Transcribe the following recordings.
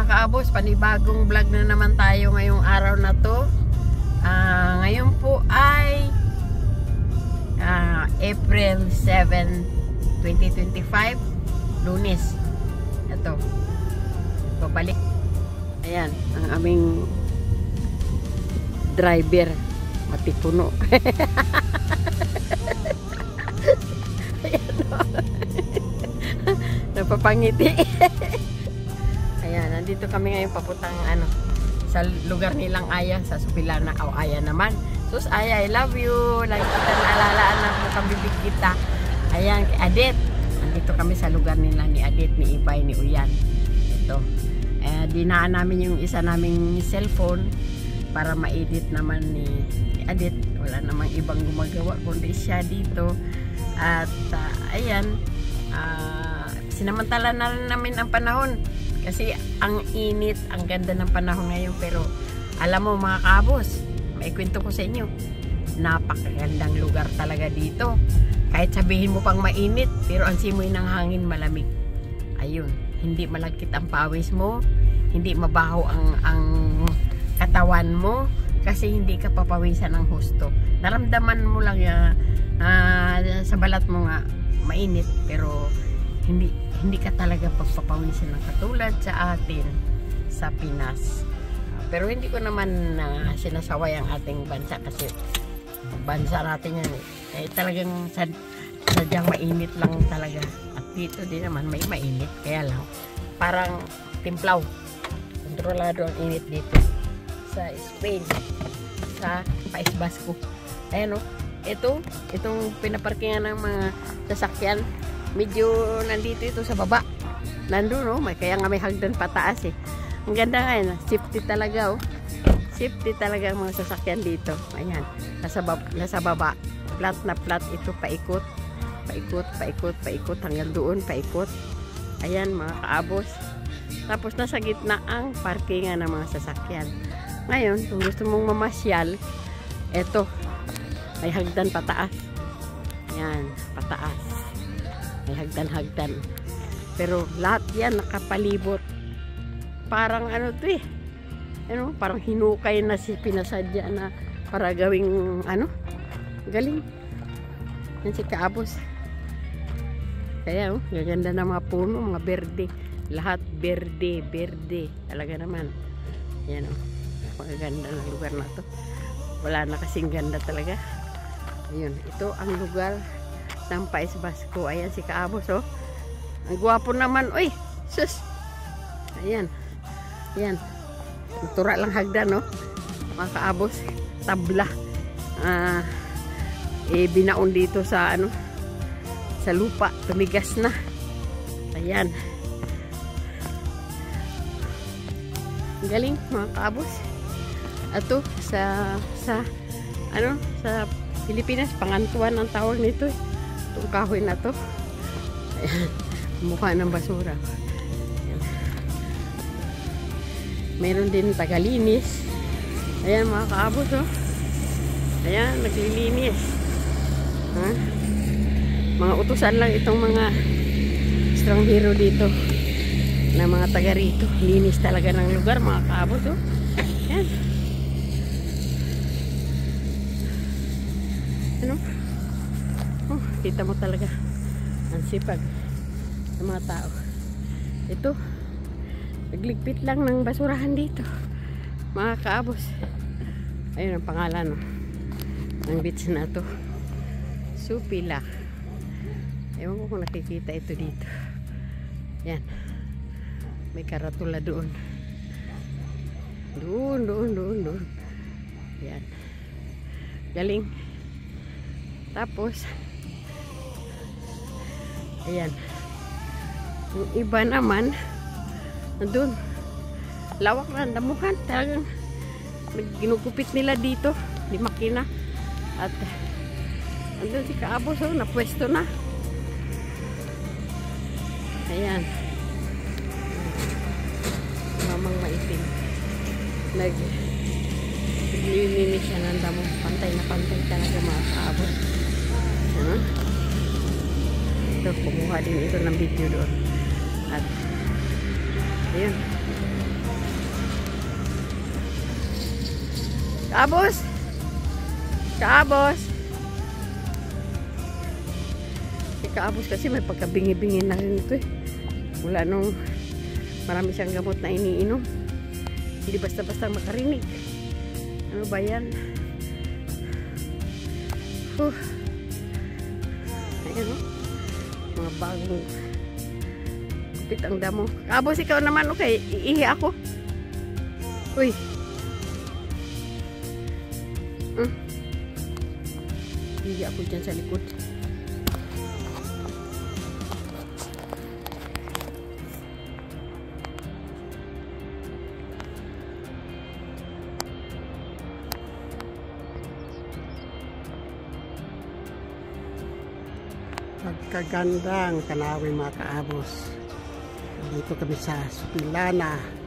mga kaabos, panibagong vlog na naman tayo ngayong araw na to. Ngayon po ay April 7, 2025, Lunes. Ito, babalik. Ayan, ang aming driver, matipuno. Ayan, napapangiti. Ayan, nandito kami ngayon papuntang sa lugar nilang Aya, sa Supilana. Aya naman. Sus, Aya, I love you. Lagi kita naalalaan na mukhang bibig kita. Ayan, kay Adet. Nandito kami sa lugar nila ni Adet, ni Ibay, ni Uyan. Ito. Dinaan namin yung isa naming cellphone para ma-edit naman ni Adet. Wala namang ibang gumagawa kundi siya dito. At ayan, sinamantala na namin ang panahon. Kasi ang init, ang ganda ng panahon ngayon. Pero alam mo mga kabos, maikwento ko sa inyo, napakagandang lugar talaga dito. Kahit sabihin mo pang mainit, pero ang simoy ng hangin malamig. Ayun, hindi malagkit ang pawis mo, hindi mabaho ang katawan mo, kasi hindi ka papawisan ng husto. Naramdaman mo lang sa balat mo nga mainit, pero hindi ka talaga pagpapawisan ng katulad sa atin sa Pinas. Pero hindi ko naman sinasaway ang ating bansa, kasi bansa natin yan talagang sadyang mainit lang talaga. At dito din naman may mainit, kaya lang parang timplaw, kontrolado ang init dito sa Spain, sa País Basco. Ayan o, itong pinaparkingan ng mga sasakyan, medyo nandito ito sa baba. Nandun no, kaya nga may hagdan pataas eh. Ang ganda nga yun, safety talaga oh. Safety talaga ang mga sasakyan dito. Ayan, nasa baba. Flat na flat ito, paikot. Paikot, paikot, paikot, hanggang doon, paikot. Ayan mga kaabos. Tapos nasa gitna ang parkingan ng mga sasakyan. Ngayon, kung gusto mong mamasyal, eto, may hagdan pataas. Ayan, pataas. May hagdan-hagdan. Pero lahat yan nakapalibot. Parang to eh. Parang hinukay na pinasadya na para gawing galing. Yan si kaabos. Kaya gaganda na mga puno, mga berde. Lahat berde, berde. Talaga naman. Yan magaganda ng lugar na to. Wala na kasing ganda talaga. Ayun, ito ang lugar ng País Basco. Ayan si kaabos oh. Ang gwapo naman. Uy, sus. Ayan. Ayan. Tura lang hagdan no. Mga kaabos, tabla. Binaon dito sa sa lupa, tumigas na. Ayan. Galing mga kaabos. Ato sa Pilipinas, pangantuan ang tawag nito. Itong kahoy na to. Ayan. Mukha ng basura. Ayan. Meron din tagalinis. Ayan mga kaabos oh. Ayan, naglilinis. Mga utusan lang itong mga estranghero dito na mga taga rito. Linis talaga ng lugar mga kaabos oh. Ayan. Kita mo talaga ang sipag ng mga tao. Ito, nagligpit lang ng basurahan dito mga kaabos. Ayun ang pangalan ng beach na to, Supila. Ewan ko kung nakikita ito dito. Yan, may karatula doon. Doon. Yan, galing. Tapos ayan, yung iba naman nandun, lawak na damuhan, talagang ginugupit nila dito di makina. At nandun si kaabos napwesto na. Ayan, mamang maitim, naglilinis siya ng damo. Pantay na pantay talaga mga kaabos. Ito, kumuha din ito ng video doon. At ayun, Kaabos! Kaabos! Si Kaabos kasi may pagkabingi-bingi na rin ito eh. Mula nung marami siyang gamot na iniinom. Hindi basta-basta makarinig. Ano ba yan? Ayan o. Mga bagong kupit ang damo. Kaabos, ikaw naman. Okay, iihi ako. Uy. Iihi ako dyan sa likod. Pagkagandang tanawin mga kaabos. Dito kami sa Supilana.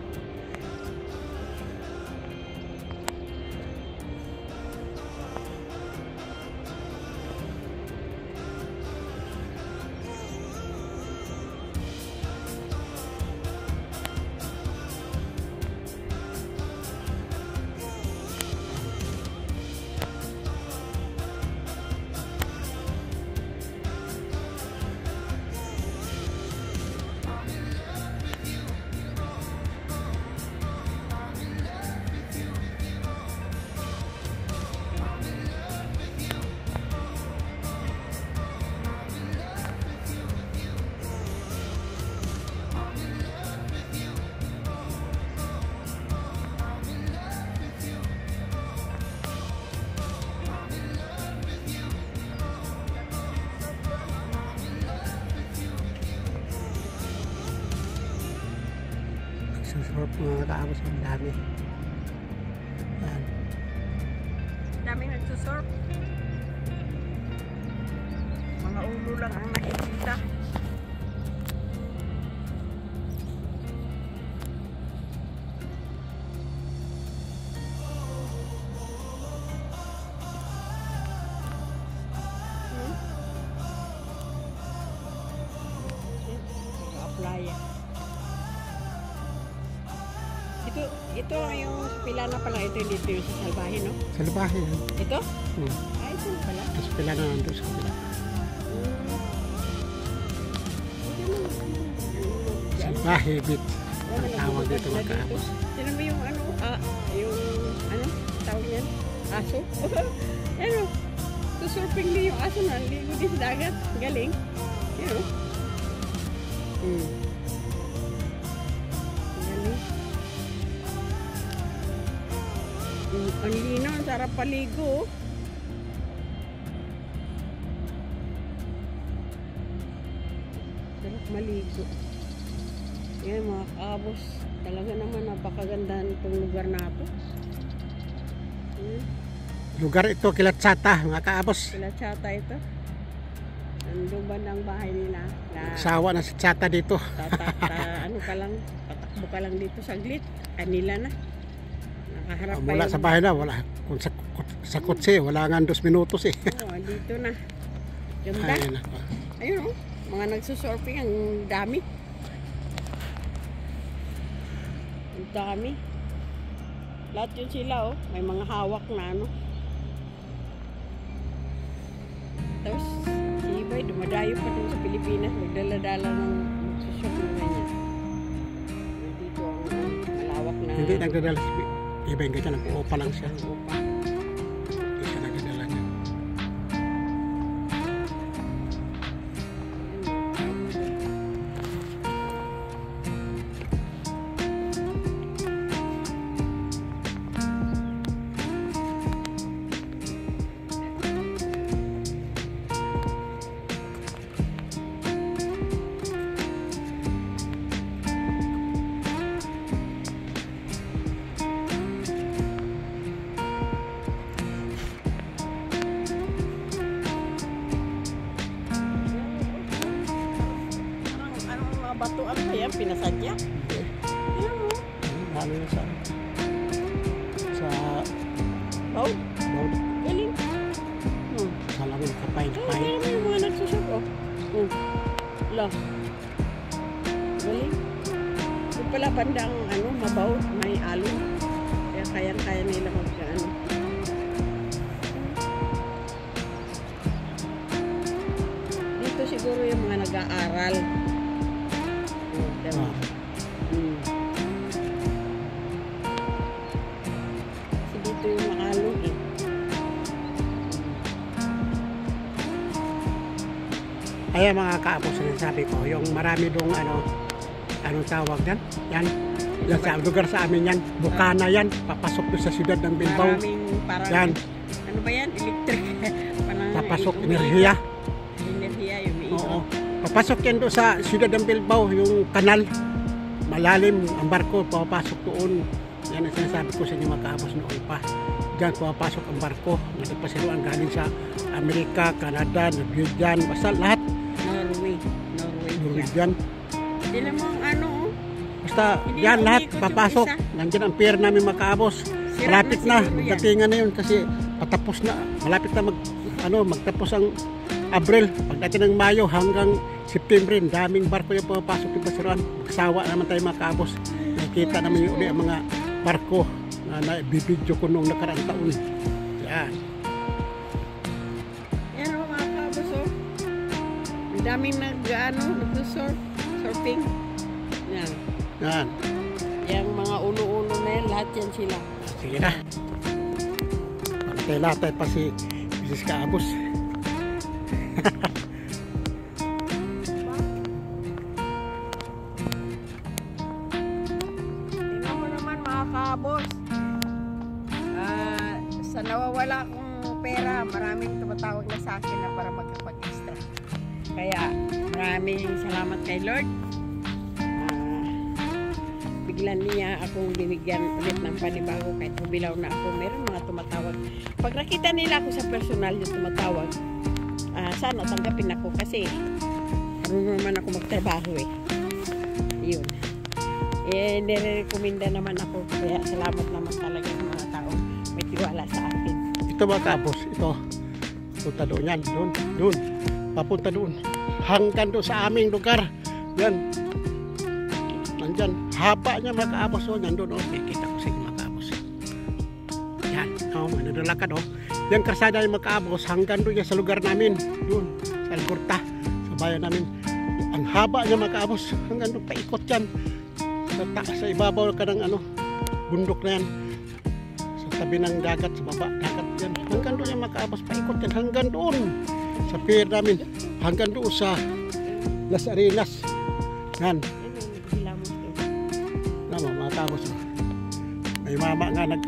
Susurp mga kaabos, ang dami. Yan. Daming nagsusurf. Mga ulo lang ang nakikita. Playa. Ito lang yung Supilana pala. Ito dito yung sa Salbahe, no? Salbahe yan. Ito? Ay, ito pala. Sa Supilana nandun sa kabila. Salbahe Beach. Ang tawag dito mga kaabos. Sino mo yung ano? Yung ano? Tawag niyan? Aso? Ano? Susurfing din yung aso na. Ligo din sa dagat. Galing. Ano? Galing. Ang linaw, ang sarap paligo. Sarap maligo. Yan mga kaabos. Talaga naman napakaganda nitong lugar na ito. Lugar ito, Kilatsata mga kaabos. Sila Chata ito. Nandun ba ng bahay nila? Sawa na si Chata dito. Ano ka lang, patakbo ka lang dito saglit. Kanila na. Nakaharap pa Mula yung... sa bahay na, wala. Kung sa kotse, wala nga 2 minutos eh. Oo, dito na. Ganda. Ayun ako. Ayun o, mga nagsusurfing, ang dami. Ang dami. Lahat yun sila oh, may mga hawak na ano. Tapos, si Ibay, dumadayo pa dun sa Pilipinas, magdala-dala ng magsusurf na ganyan. Dito ang malawak na... Hindi nagdadala si Ibay ganyan, nag-uupa lang siya. Upa. Hindi siya nagdadala niya. Batuan ba yan? Pinasadya? Yan mo. Ano yun sa Baud? baud. Galing. Salamin, kapain. Kaya mo yung mga nagsusok, oh. Lang. Galing. Yung pala bandang, ano, mabaw, may alon. Kaya kayang-kaya nila mag-ano. siguro yung mga nag-aaral. Ah. Kasi dito yung makalog eh. Kaya mga kaapos, sabi ko, yung marami dong anong tawag yan? Yan sa lugar sa amin yan, Bukana yan, papasok doon sa siyudad ng Bilbao. Parang, Yan, ano ba yan? Electric. Parang, papasok enerhiya. Enerhiya yung may Oo. Papasok yan doon sa siyudad ng Bilbao, yung kanal. Malalim ang barko, papasok doon. Yan ang sinasabi ko sa inyo mga kaapos noon pa. Diyan papasok ang barko. Nagpasiluan galing sa Amerika, Canada, Norwegian, basta lahat. Norwegian. Hindi naman ano. Basta Hindi yan na lahat umikot yung papasok. isa. Nandiyan ang pier namin mga kaapos. Sira Malapit na, siguro yan. magdatingan na yun kasi patapos na. Malapit na magtapos ang Abril. Pagdating ng Mayo hanggang September, daming barko yung pumapasok yung basiruan. Magsawa naman tayo mga kaapos. Nakita naman yung uli ang mga barko na naibibidyo ko nung nakaraang taon. Yan. Yan o mga kabos o. Ang daming nag-surfing. Yan. Yan. Yung mga ulo-ulo na yan, lahat yan sila. Sige na. Latay pa si Mrs. Kaabos. Tingnan mo naman mga kabos. Sa nawawala kong pera, maraming tumatawag na sa akin na para magkapag-extra. Kaya maraming salamat kay Lord. Biglan niya akong binigyan ulit ng panibago kahit hubilaw na ako. Meron mga tumatawag. Pag nakita nila ako sa personal yung tumatawag, sana tanggapin ako kasi marunong naman ako magtrabaho eh. Yun. Nire-recommenda naman ako. Kaya salamat naman talaga ng mga tao may tiwala sa akin. Ito mga kaabos, ito. Punta doon yan. Doon. Papunta doon. Hanggang doon sa aming lugar. Yan. Nandyan. Haba niya mga kaabos. O, nandun. O, nakikita ko sa inyo mga kaabos. Yan. O, manadalakad o. Yan karsada yung mga kaabos. Hanggang doon yan sa lugar namin. Doon. Sa Alcorta. Sa bayan namin. Ang haba niya mga kaabos. Hanggang doon paikot yan. Sa ibabaw ka ng bundok na yan. Sa tabi ng dagat, sa baba, dagat yan. Hanggang doon yung makaabas, paikot yan. Hanggang doon sa pier namin. Hanggang doon sa Las Arenas. Yan. Naman, mga kabos. May mama nga yan.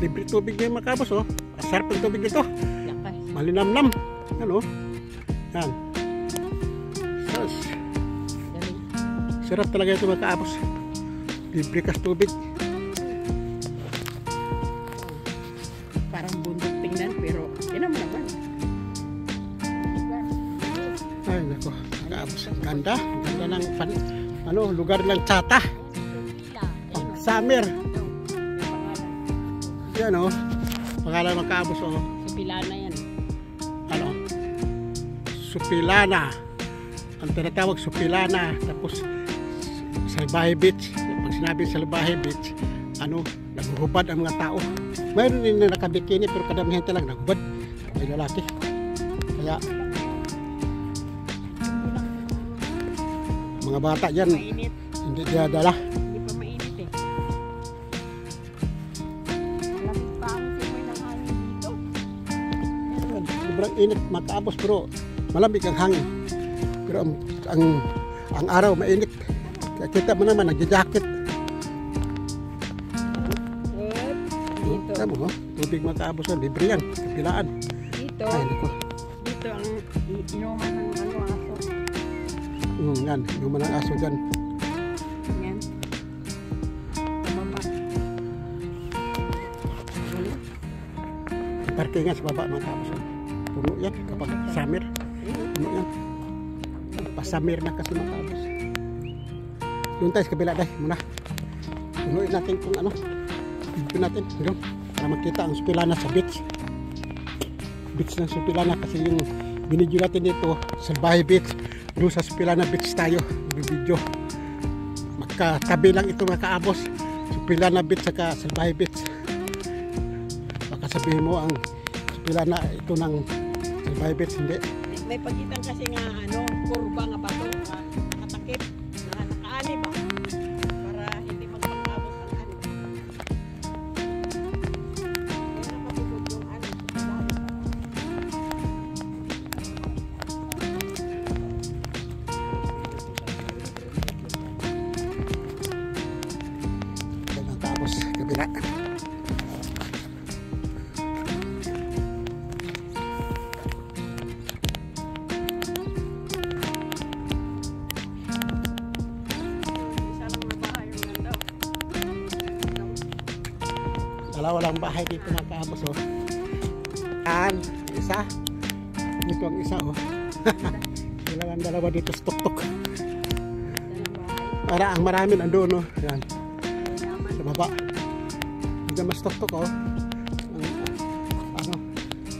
Libre tubig na yung mga kabos. Sarap ang tubig nito. Malinamnam. Yan o. Yan. Sarap talaga ito mga kaabos. Libre kas tubig. Parang bundok tingnan pero yun naman. Ay nako, kaabos. Ganda. Ganda ng lugar ng Tsata. Summer. Yan o. Pangalan ng kaabos o. Supilana yan. Supilana. Ang tinatawag Supilana. Tapos Salvaje Beach. Pag sinabi Salvaje Beach, naguhubad ang mga tao. Mayroon din na nakabikini pero kadamihan talaga naghubad. Ay lalaki. Kaya mga bata dyan, Mainit. hindi dinadala. Hindi pa mainit eh. Malamig pa ang simoy ng hangin dito. Sobrang init, mataabos pero malamig ang hangin. Pero ang araw mainit. Kaya kita mo naman, nagja-jacket. Dito. Tama mo, tubig mataabos yan, libre yan, kapilaan. Dito. Ay, nako. Dito ang inuman ng aso. Yan, inuman ng aso dyan. Yan. Tumama. Parkingan sa baba mataabos yan. Puno yan kapag summer. Puno yan. Pasamir na kasi mataabos. Doon tayo sa kabila dahil muna. Punuin natin kung video natin. Doon. Para makita ang Supilana sa beach. Beach ng Supilana kasi yung binidyo natin dito, Salvaje Beach. Doon sa Supilana Beach tayo. Video. Magkatabi lang ito mga kaabos. Supilana Beach saka Salvaje Beach. Baka sabihin mo ang Supilana ito ng Salvaje Beach. Hindi. may pagitan kasi nga ano, kurba nga bato, katakip, na nakaani ba? Para hindi magpangabot ng ano. Kaya nakapagod yung ano, sa bahay. Yan ang tapos kabila. Dalawa lang bahay dito mga kaabos, oh. Yan, isa. Dito ang isa, oh. Kailangan dalawa dito sa tuktok. Para ang marami nandoon, oh. Yan. Sa baba. Hindi mas tuktok, oh. Ano?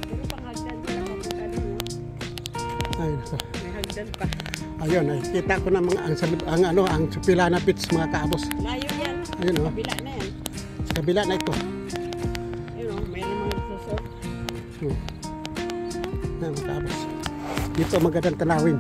Pero panghagdan sila papunta doon, no? Ayun. May hagdan pa. Ayun, nakikita ko na mga ang Supilana Beach mga kaabos. Layo yan. Ayun, oh. Kabila na yan. Sa kabila na ito. Ayun, oh, may namang nagsusot. Yan mga kaabos. Dito magandang tanawin.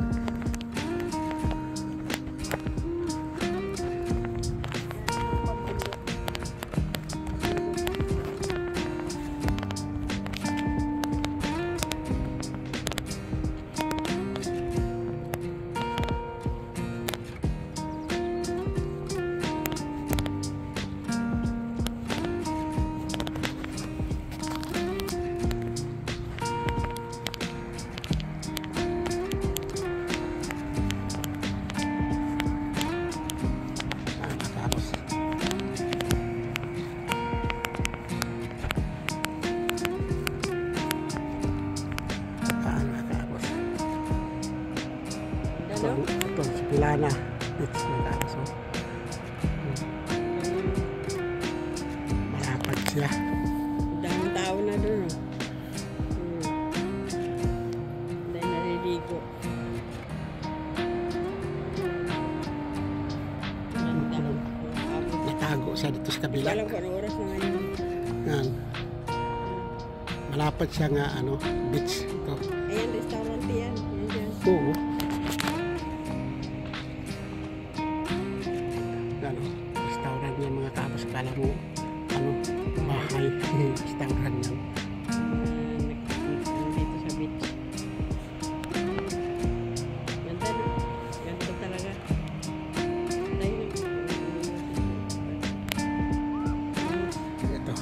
Ito, Supilana Beach mga kaabos, oh. Malapad siya. Daming tao na doon, oh. Dahil naliligo. Ganda. Natago siya dito sa kabila. Alam ko anong oras na ngayon. Yan. Malapad siya nga ano, beach ito. Ayan, restaurant yan. Yan dyan. Oo. Ano, restaurant yan mga kaabos. Kala mo, ano, bahay. Restaurant yan. Dito sa beach. Ganda na. Ganda talaga. Dahil Ito,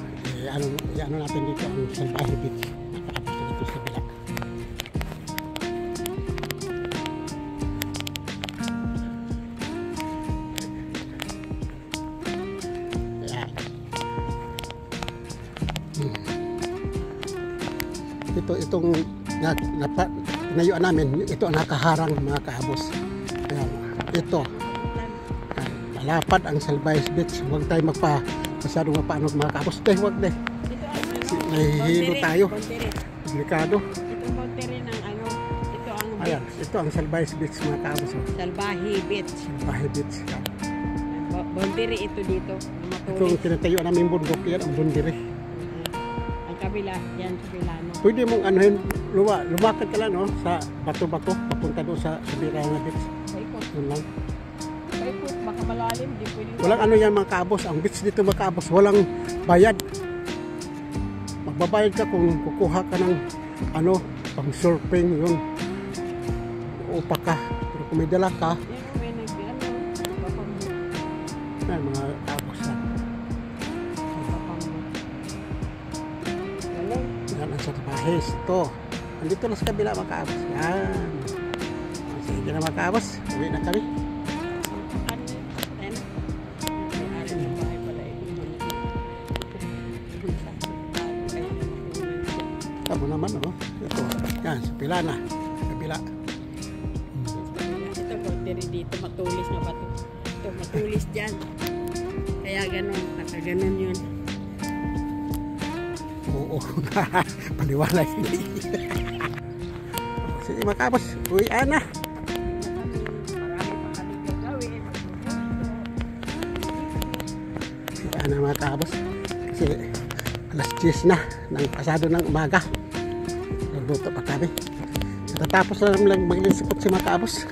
ano natin dito ang Salvaje Beach. Nakaabos na dito sa kabila. Ayan. Itong tinayuan namin, ito ang nakaharang mga kaabos. Ayan, ito. Ayan, malapad ang Salvaje Beach. Huwag tayo masyadong mapaano mga kaabos. Huwag deh. ito ang ano. Nahihilo tayo. Boundary. Delikado. Itong boundary ng ano. Ito ang Ayan, ito ang Salvaje Beach mga kaabos. Salvaje Beach. Salvaje Beach. Boundary ito dito. Itong tinatayuan namin bundok, yan ang bundiri. Ang kabila, yan sa Pilano. Pwede mong anuhin, lumakad ka lang, no, sa bato-bato, papunta doon sa Supilana Beach. Paikot. Yun lang. Paikot, baka malalim. Di pwede. Walang ano yan mga kaabos. Ang beach dito mga kaabos, walang bayad. Magbabayad ka kung kukuha ka ng ano, pang surfing, yun. Upa ka. Pero kung may dala ka, Yan, may nag-ano. Papambo. yan mga kaabos yan. Papambo. Galing. Yan ang Salvaje. Ito. Andito na sa kabila mga kaabos. Yan. Sige na mga kaabos. Uwi na kami. Tamo naman, oh. Ito. Yan, Supilana. Kabila. Ito, boundary dito, matulis na bato. Ito, matulis dyan. Kaya ganun, nakaganon yun. Oo. Paniwala hindi. Sige mga kaabos. Uwi na. Marami pa kami gagawin. Uwi na mga kaabos. Kasi alas 10 na ng pasado ng umaga. Nagluto pa kami. Tatapos na lang mag-isipot si mga kaabos.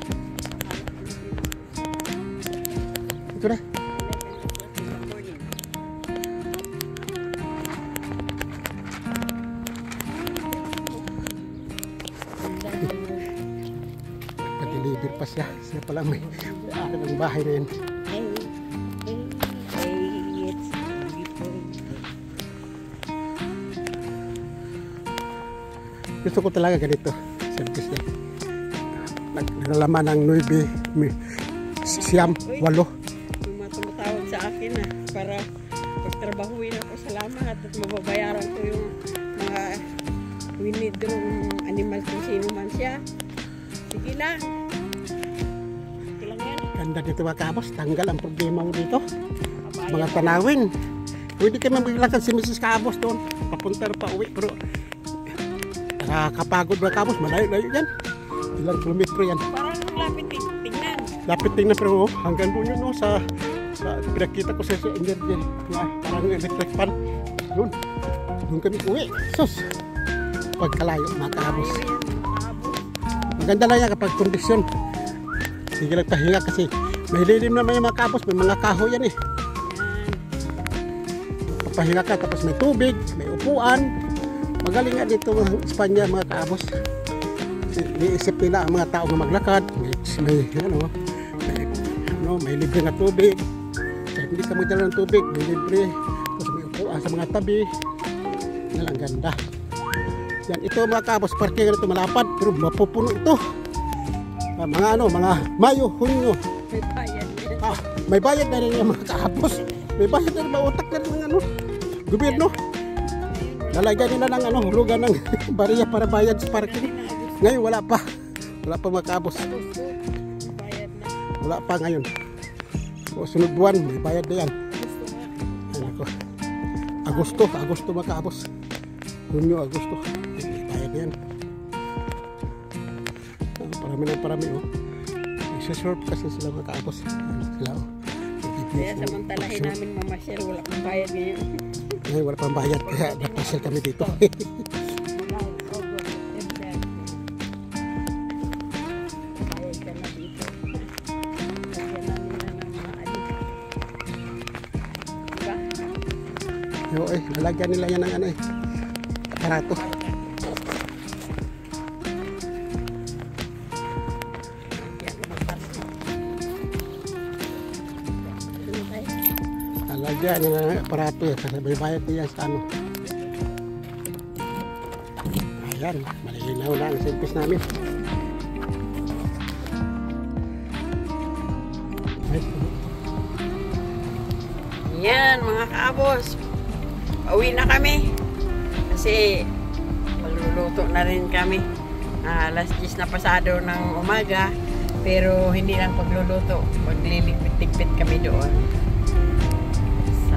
Ito na. Deliver pa siya. Siya pala may ari ng bahay na yan. Gusto ko talaga ganito. Service niya. Naglalaman ng 9, siyam, 8. May mga tumatawag sa akin na para pagtrabahuin ako. Salamat at mababayaran ko yung mga winidrong animal kung sino man siya. Sige lang. Sige lang yan. Ganda dito mga kaabos. Tanggal ang problema mo dito. Mga tanawin. Pwede kayo maglakad si Mrs. Kaabos doon. Papunta pa uwi. Pero nakakapagod mga kaabos. Malayo-layo yan. Ilang kilometro yan. Parang lapit tingnan. Lapit tingnan pero hanggang doon yun no, sa pinakita ko sa energy na parang electric fan. Doon. Doon kami uwi. Sus. Pagkalayo mga kaabos. Maganda lang yan kapag kondisyon. Sige lang pahinga kasi may lilim naman yung mga kaabos. May mga kahoy yan eh. Papahinga ka tapos may tubig, may upuan. Magaling nga dito sa Espanya mga kaabos. Iisip nila ang mga tao na maglakad. May libre na tubig. Kahit hindi ka magdala ng tubig, may libre. Tapos may upuan sa mga tabi. Yan ang ganda. Yan, ito mga kaabos, parking ito malapad. Pero mapupuno ito. Mga Mayo, Hunyo. May bayad yan. May bayad na rin yung mga kaabos. May bayad na rin, mautak na rin ng gobyerno. Lalagyan nila ng hulugan ng bariya para bayad sa parking. Ngayon wala pa. Wala pa mga kaabos. Wala pa ngayon. O sunod buwan, may bayad na yan. Agosto mga kaabos. Hunyo, Agosto. May bayad na yan. Parami oh. Isa-serve kasi sila mga kaabos. Sila oh. Kaya samantalahin namin mamasyal, wala pang bayad ngayon. Ngayon wala pang bayad kaya napasyal kami dito. Yo, lalagyan nila yan ng aparato. Lalagyan nila ng aparato yan kasi may bayad niya sa ano. Ayan, malinaw na ang service namin. Yan mga kaabos. Pauwi na kami kasi magluluto na rin kami. Alas 10 na pasado ng umaga pero hindi lang pagluluto, magliligpit-ligpit kami doon sa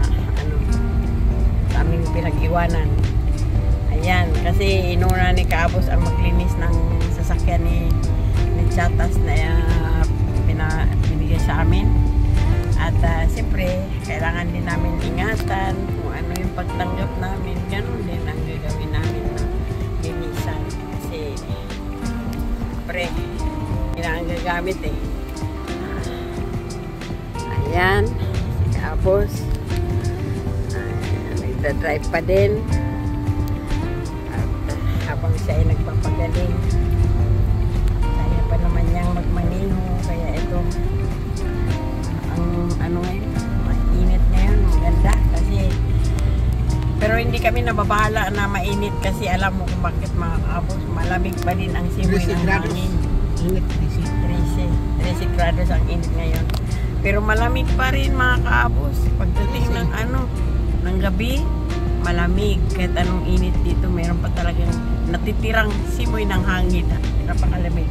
aming pinag-iwanan. Ayan, kasi inuna ni Kaabos ang maglinis ng sasakyan ni Chatas na binigay sa amin. At siyempre, kailangan din namin ingatan kung ano yung pagtanggap namin. Ganun din ang gagawin namin na linisan. Kasi, siyempre, yun ang gagamit eh. Ayan, si Kaabos. Nagdadrive pa din. At habang siya ay nagpapagaling, kaya pa naman niyang magmaneho. Kaya ito, mainit ngayon, maganda kasi pero hindi kami nababahala na mainit kasi alam mo kung bakit mga kaabos, malamig pa din ang simoy ng hangin. 13 grados ang init ngayon pero malamig pa rin mga kaabos pagdating ng ng gabi, malamig kahit anong init dito, meron pa talagang natitirang simoy ng hangin, napakalamig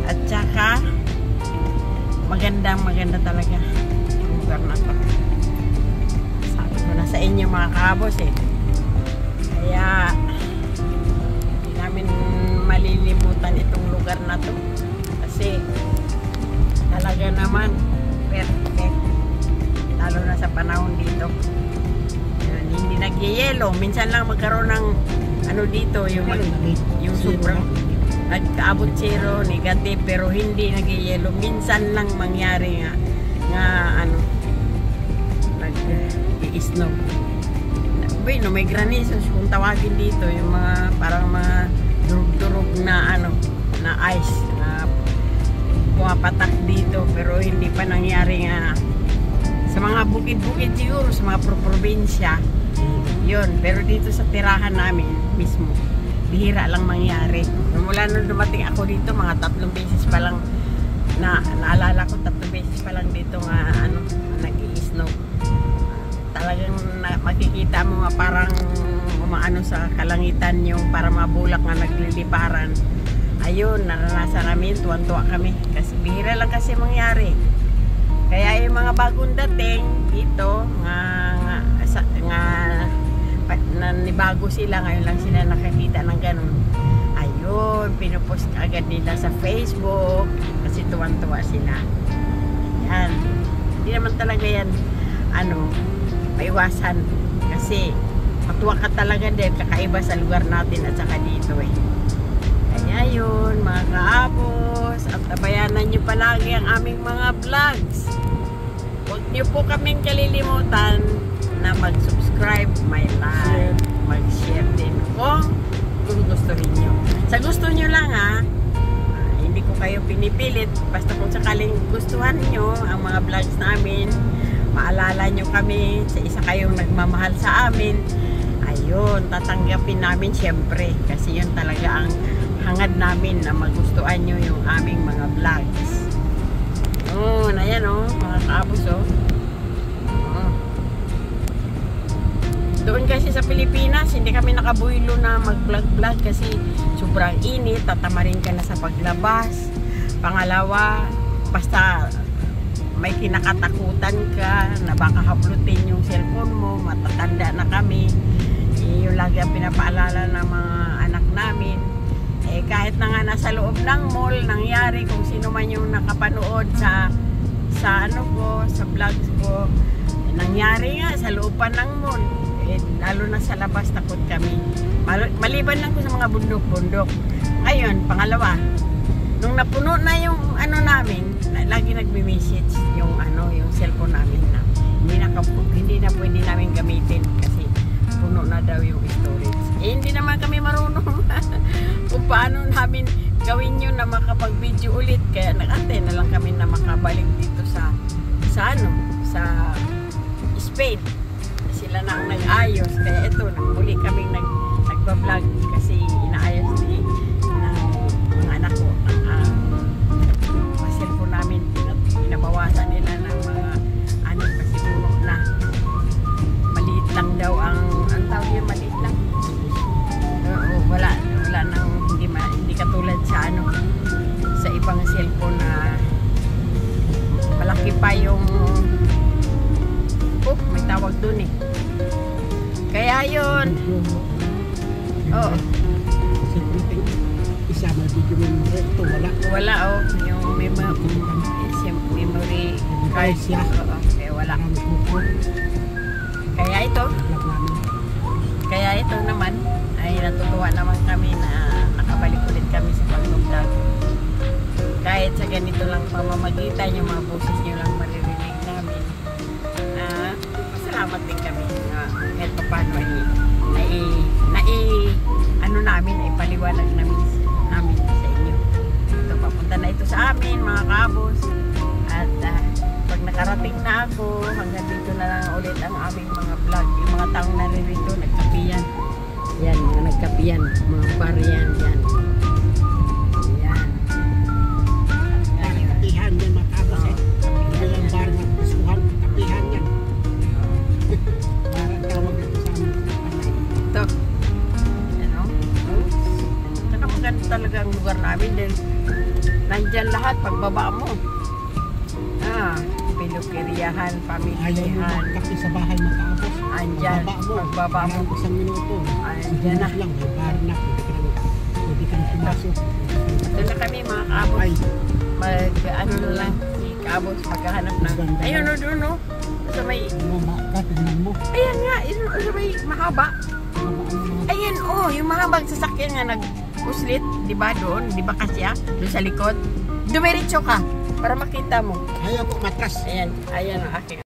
at saka maganda talaga ang lugar na to. Sabi ko na sa inyo mga kaabos eh. Kaya hindi namin malilimutan itong lugar na to. Kasi talaga naman perfect. Lalo na sa panahon dito. Yan, hindi nagyayelo. Minsan lang magkaroon ng dito yung sobrang nagkaabot zero, negative, pero hindi nag-yellow. Minsan lang mangyari nga ano, nag-i-snow. Bueno, may granizo kung tawagin dito, yung mga parang mga durug-durug na ano, na ice na pumapatak dito, pero hindi pa nangyari nga sa mga bukid-bukid siguro, sa mga probinsya yun, pero dito sa tirahan namin mismo, bihira lang mangyari. Mula nung dumating ako dito, mga 3 beses pa lang naalala ko, 3 beses pa lang dito nga ano, nag-i-snow. Talagang makikita mo nga parang umaano sa kalangitan yung para mabulak nga nagliliparan. Ayun, naranasan namin, tuwan-tuwa kami kasi bihira lang kasi mangyari. Kaya yung mga bagong dating dito nanibago sila, ngayon lang sila nakakita ng ganun. Ayun, pinupost agad nila sa Facebook kasi tuwan-tuwa sila. Yan, hindi naman talaga yan ano, maiwasan kasi matuwa ka talaga din, kakaiba sa lugar natin at saka dito eh. Kaya yun mga kaabos, at tabayanan nyo palagi ang aming mga vlogs. Huwag nyo po kaming kalilimutan na mag-subscribe, like, mag-share din kung gusto rin nyo. Sa gusto nyo lang hindi ko kayo pinipilit, basta kung sakaling gustuhan nyo ang mga vlogs namin, maalala nyo kami sa isa kayong nagmamahal sa amin, ayun, tatanggapin namin syempre kasi yun talaga ang hangad namin na magustuhan nyo yung aming mga vlogs. Ayan mga kaabos Doon kasi sa Pilipinas, hindi kami nakabuylo na mag-vlog-vlog kasi sobrang init, tatamarin ka na sa paglabas. Pangalawa, basta may kinakatakutan ka na baka haplutin yung cellphone mo, matatanda na kami. Yung lagi ang pinapaalala ng mga anak namin. Kahit na nga nasa loob ng mall, nangyari kung sino man yung nakapanood sa ano ko, sa vlogs ko, nangyari nga sa loob pa ng mall. Lalo na sa labas, takot kami. Maliban lang ko sa mga bundok-bundok. Ngayon, pangalawa, nung napuno na yung ano namin, lagi nagme-message yung ano, yung cellphone namin na hindi na pwede namin gamitin kasi puno na daw yung storage. Hindi naman kami marunong kung paano namin gawin yun na makapag-video ulit. Kaya nakante na lang kami na makabalik dito sa Spain. Sila na ang nag-ayos, kaya ito, muli kaming nagba-vlog kasi inaayos ng mga anak ko ang cellphone namin, pinabawasan nila ng mga ano kasi puno na, maliit lang daw ang tawag yun, maliit lang. Wala nang hindi katulad sa ano, sa ibang cellphone na malaki pa yung may tawag dun eh. Kaya yun. Isa may video memory. Ito wala. Yung memory card. Kaya wala. Kaya ito naman ay natutuwa naman kami na nakabalik ulit kami sa pag-vlog. Kahit sa ganito lang pamamagitan, yung mga boses nyo lang maririnig namin. Salamat din kami na kahit paano ano namin, ay paliwanag namin sa inyo. Ito, papunta na ito sa amin mga kabos. At pag nakarating na ako, hanggang dito na lang ulit ang aming mga vlog. Yung mga taong naririto, nagkapiyan. Yan, mga nagkapiyan, mga bariyan yan. Yan. Kapihan yan mga kabos Hindi lang bar na pisuhan, kapihan yan. Parang tawag ito sa amin. Ito. Ito maganda talaga ang lugar namin dahil nandyan lahat pagbaba mo. Pilukiriyahan, pamilihan. Kapi sa bahay mga kabos. Andyan, pagbaba mo. Isang minuto. Andyan na. Lang, may bar na. Pwede kang pumasok. Doon na kami mga kabos. Ano na lang, si kabos maghahanap ng. Ayun o doon o. Sa may. Tingnan mo. Ayan nga, sa may mahaba. Ayan yung mahabang sasakyan nga Uslit, di ba doon? Di ba kasya? Doon sa likod? Dumiretso ka para makita mo. Ayaw po matras. Ayan, ayan ang aking